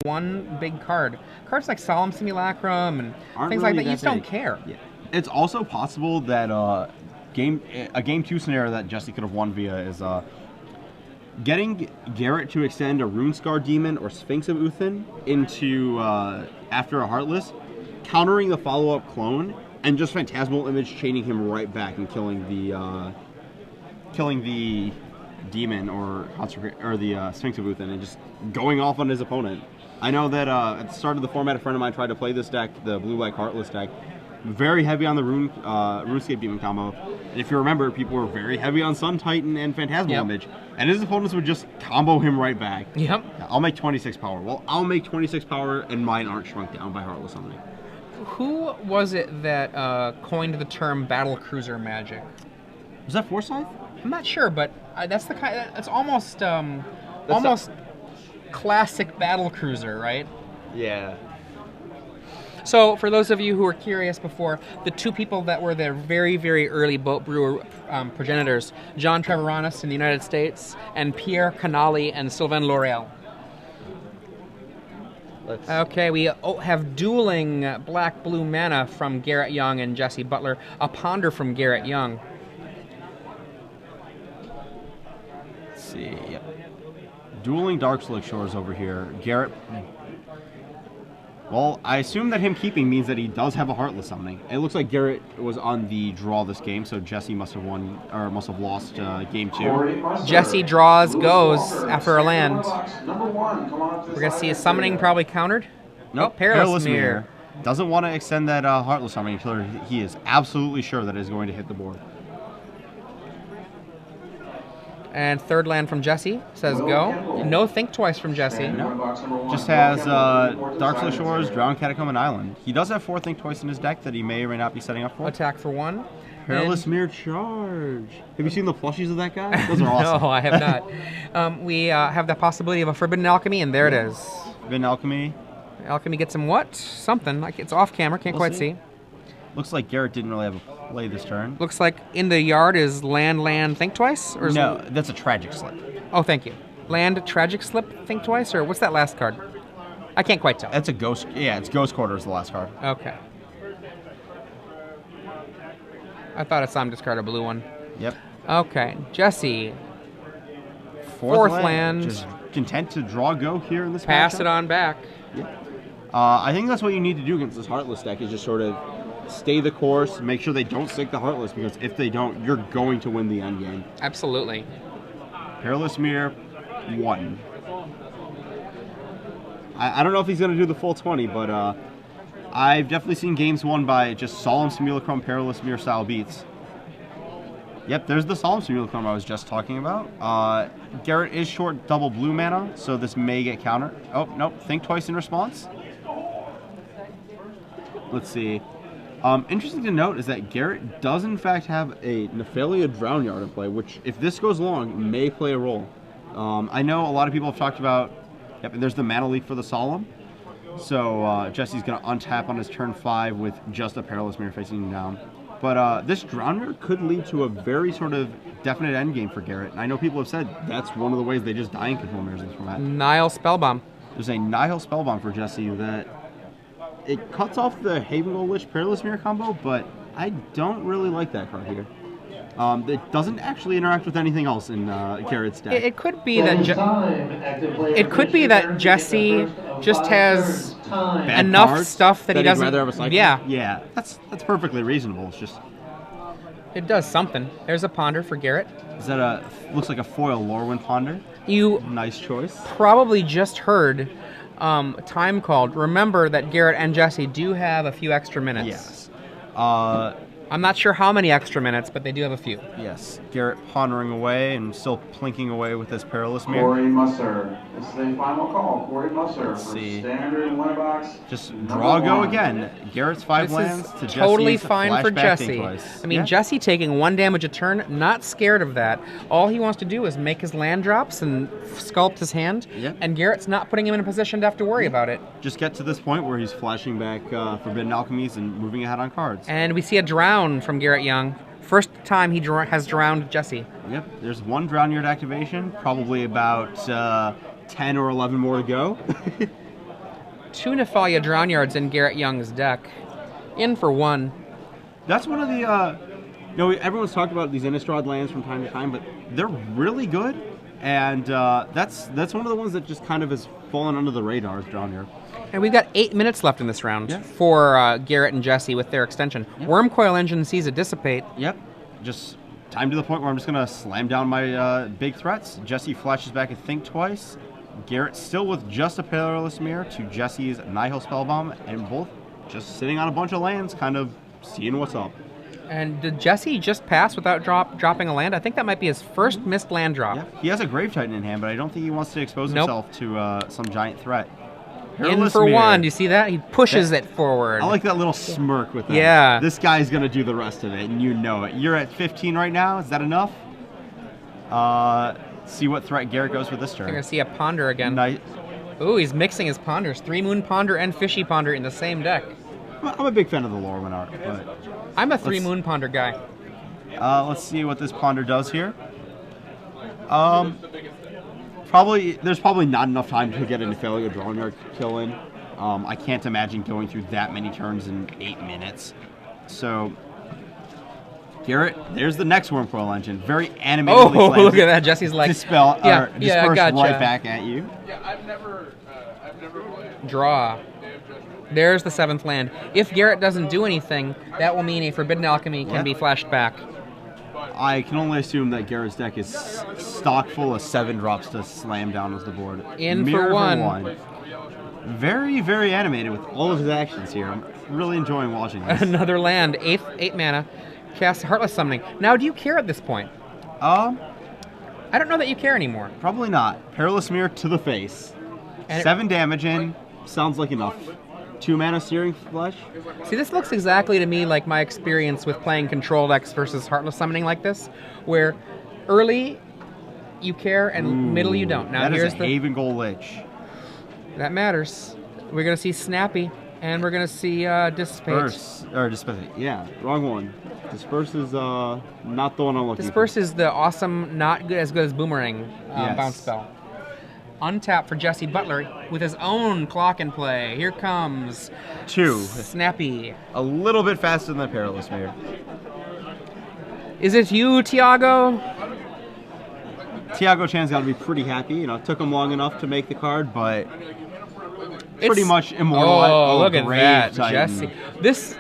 one big card. Cards like Solemn Simulacrum and Aren't things really like that, you that just don't big. care. Yeah. It's also possible that a game 2 scenario that Jessie could have won via is getting Garett to extend a Runescar Demon or Sphinx of Uthin into after a Heartless, countering the follow-up clone, and just Phantasmal Image chaining him right back and killing the demon or the Sphinx of Uthin and just going off on his opponent. I know that at the start of the format, a friend of mine tried to play this deck, the blue-black Heartless deck, very heavy on the RuneScape Demon combo. And if you remember, people were very heavy on Sun Titan and Phantasmal Image, and his opponents would just combo him right back. Yep. I'll make 26 power. Well, I'll make 26 power, and mine aren't shrunk down by Heartless Summoning. Who was it that coined the term battle cruiser magic? Was that Forsyth? I'm not sure, but that's the kind. That's almost almost classic battle cruiser, right? Yeah. So, for those of you who were curious before, the two people that were the very, very early boat brewer progenitors, John Treviranus in the United States, and Pierre Canali and Sylvain L'Oreal. Okay, we have dueling black-blue mana from Garett Young and Jessie Butler, a Ponder from Garett Young. Let's see. Yep. Dueling Darkslick Shores over here. Garett. Well, I assume that him keeping means that he does have a Heartless Summoning. It looks like Garett was on the draw this game, so Jessie must have won or must have lost game 2. Jessie draws, goes after a land. We're gonna see a summoning probably countered. Nope, Perilous Mirror. Doesn't want to extend that Heartless Summoning until he is absolutely sure that it is going to hit the board. And third land from Jessie says go. No think twice from Jessie. No. Just has Darkslick Shores, Drowned Catacomb, and Island. He does have 4 think twice in his deck that he may or may not be setting up for. Attack for 1. Perilous Mirror Charge. Have you seen the plushies of that guy? Those are awesome. No, I have not. We have the possibility of a Forbidden Alchemy, and there it is. Forbidden Alchemy. Alchemy gets him what? Something. Like it's off camera, can't quite see. Looks like Garett didn't really have a play this turn. Looks like in the yard is land, think twice? Or is no, that's a Tragic Slip. Oh, thank you. Land, Tragic Slip, think twice? Or what's that last card? I can't quite tell. That's a Ghost. Yeah, it's Ghost Quarter is the last card. Okay. I thought I saw him discard a blue one. Yep. Okay. Jessie. Fourth land. Just content to draw go here in this Pass matchup. it on back. Yeah. I think that's what you need to do against this Heartless deck is just sort of stay the course, make sure they don't stick the Heartless, because if they don't, you're going to win the end game. Absolutely. Perilous Mirror, 1. I don't know if he's going to do the full 20, but I've definitely seen games won by just Solemn Simulacrum, Perilous Mirror style beats. Yep, there's the Solemn Simulacrum I was just talking about. Garett is short double blue mana, so this may get countered. Oh, nope, think twice in response. Let's see. Interesting to note is that Garett does in fact have a Nephalia Drownyard in play, which, if this goes long, may play a role. I know a lot of people have talked about, yep, there's the mana leak for the Solemn. So Jessie's going to untap on his turn 5 with just a Perilous Mirror facing him down. But this Drownyard could lead to a very sort of definite endgame for Garett. And I know people have said that's one of the ways they just die in Control Mirrors in this format. Nihil Spellbomb. There's a Nihil Spellbomb for Jessie that it cuts off the Haven Gold Lich Perilous Mirror combo, but I don't really like that card here. It doesn't actually interact with anything else in Garett's deck. It could be that Jessie just has enough cards stuff that he doesn't. Rather have a cycle? Yeah, yeah, that's perfectly reasonable. It's just it does something. There's a Ponder for Garett. Is that looks like a foil Lorwyn Ponder? Nice choice. Probably just heard Time Called. Remember that Garett and Jessie do have a few extra minutes. Yes. I'm not sure how many extra minutes, but they do have a few. Yes. Garett pondering away and still plinking away with this Perilous Mirror. Corey Musser. This is the final call. Corey Musser for standard winner box. Just draw go again. Garett's 5 lands to Jessie's totally fine for Jessie. I mean, Jessie taking 1 damage a turn, not scared of that. All he wants to do is make his land drops and sculpt his hand, and Garett's not putting him in a position to have to worry about it. Just get to this point where he's flashing back Forbidden Alchemies and moving ahead on cards. And we see a Drown from Garett Young. First time he has drowned Jessie. Yep, there's 1 Drownyard activation, probably about 10 or 11 more to go. 2 Nephalia Drown Yards in Garett Young's deck. In for 1. That's one of the, everyone's talked about these Innistrad lands from time to time, but they're really good. And that's one of the ones that just kind of has fallen under the radar as Drown Yard. And we've got 8 minutes left in this round for Garett and Jessie with their extension. Wormcoil Engine sees it dissipate. Yep. Just time to the point where I'm just going to slam down my big threats. Jessie flashes back and think twice. Garett still with just a Perilous Mirror to Jessie's Nihil Spellbomb, and both just sitting on a bunch of lands, kind of seeing what's up. And did Jessie just pass without dropping a land? I think that might be his first missed land drop. Yeah. He has a Grave Titan in hand, but I don't think he wants to expose himself to some giant threat. In for 1. Do you see that? He pushes it forward. I like that little smirk with that. Yeah. This guy's going to do the rest of it, and you know it. You're at 15 right now. Is that enough? See what threat Garett goes for this turn. You're going to see a Ponder again. Nice. Ooh, he's mixing his Ponders. 3 Moon Ponder and Fishy Ponder in the same deck. I'm a big fan of the Lorwyn art, but I'm a 3 Moon Ponder guy. let's see what this Ponder does here. There's probably not enough time to get a Nephalia Drown Yard kill in. I can't imagine going through that many turns in 8 minutes. So, Garett, there's the next Wormcoil Engine. Very animated. Oh, look at that. Jesse's like... Disperse gotcha. right back at you. Yeah, I've never played. Draw. There's the 7th land. If Garett doesn't do anything, that will mean a Forbidden Alchemy can be flashed back. I can only assume that Garett's deck is stock full of 7 drops to slam down with the board. In Mirror for one. Very, very animated with all of his actions here. I'm really enjoying watching this. Another land, 8 mana, cast Heartless Summoning. Now, do you care at this point? I don't know that you care anymore. Probably not. Perilous Mirror to the face. And 7 damage in. Sounds like enough. 2 mana Searing Flesh. See, this looks exactly to me like my experience with playing Control decks versus Heartless Summoning like this, where early you care and middle you don't. Now, that here's is a the Haven Goal Lich. That matters. We're going to see Snappy, and we're going to see Dissipate. Disperse. Yeah, wrong one. Disperse is not the one I'm looking Disperse for. is the awesome, not good as good as Boomerang Yes. bounce spell. Untap for Jesse Butler with his own clock in play. Here comes 2. Snappy. A little bit faster than the Perilous Mirror. Is it you, Tiago? Tiago Chan's got to be pretty happy. You know, it took him long enough to make the card, but pretty much immortalized. Oh, look at Grave that, Titan. Jesse. This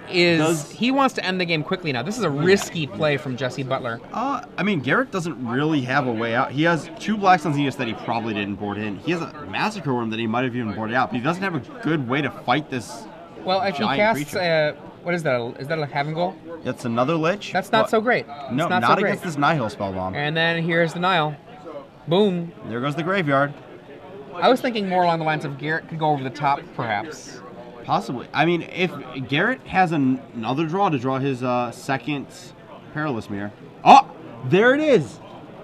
is... he wants to end the game quickly now. This is a risky play from Jesse Butler. I mean, Garett doesn't really have a way out. He has 2 Black Sun Zeniths that he probably didn't board in. He has a Massacre Worm that he might have even boarded out, but he doesn't have a good way to fight this Well, if he giant casts... creature. what is that? Is that a Haven Goal? That's another Lich. That's not but- so great. No, it's not not so against great. this Nihil Spellbomb. And then here's the Nile. Boom. There goes the Graveyard. I was thinking more along the lines of Garett could go over the top, perhaps. Possibly. I mean, if Garett has another draw to draw his second Perilous Mirror. Oh, there it is.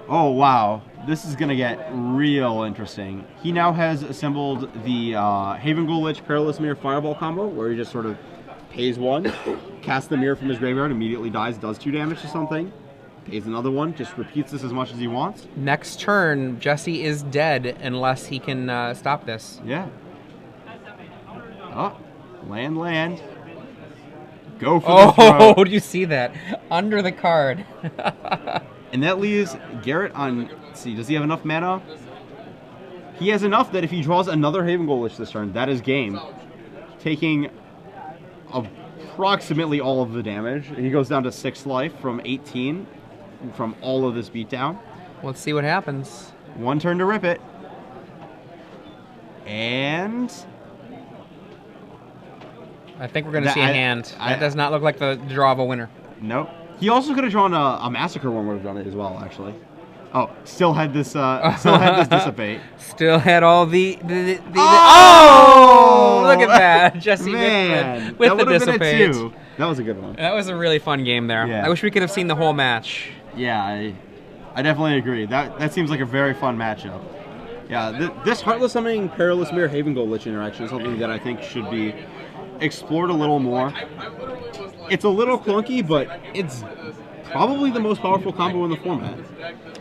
Oh, wow. This is going to get real interesting. He now has assembled the Haven Ghoul Lich Perilous Mirror Fireball combo, where he just sort of pays 1, casts the mirror from his graveyard, immediately dies, does 2 damage to something, pays another 1, just repeats this as much as he wants. Next turn, Jesse is dead unless he can stop this. Yeah. Oh, land. Go for the Oh, throw. do you see that? Under the card. And that leaves Garett on, let's see, does he have enough mana? He has enough that if he draws another Haven Ghoul Lich this turn, that is game. Taking approximately all of the damage. He goes down to 6 life from 18 from all of this beatdown. Let's see what happens. 1 turn to rip it. And... I think we're going to see a hand. That does not look like the draw of a winner. Nope. He also could have drawn a Massacre one, would have done it as well, actually. Oh, still had this dissipate. Still had all the Oh! look at that. Jesse Man, with that the would have been a dissipate. 2. That was a good one. That was a really fun game there. Yeah. I wish we could have seen the whole match. Yeah, I definitely agree. That seems like a very fun matchup. Yeah, this Heartless Summoning Perilous Mirror Haven Ghoul Lich interaction is something that I think should be explored a little more. It's a little clunky, but it's probably the most powerful combo in the format.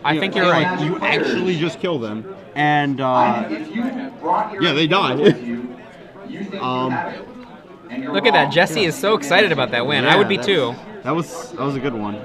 I think you're right. You actually just kill them, and If you brought your yeah, they die. with you, Look at that. Jesse is so excited about that win. I would be too. That was a good one.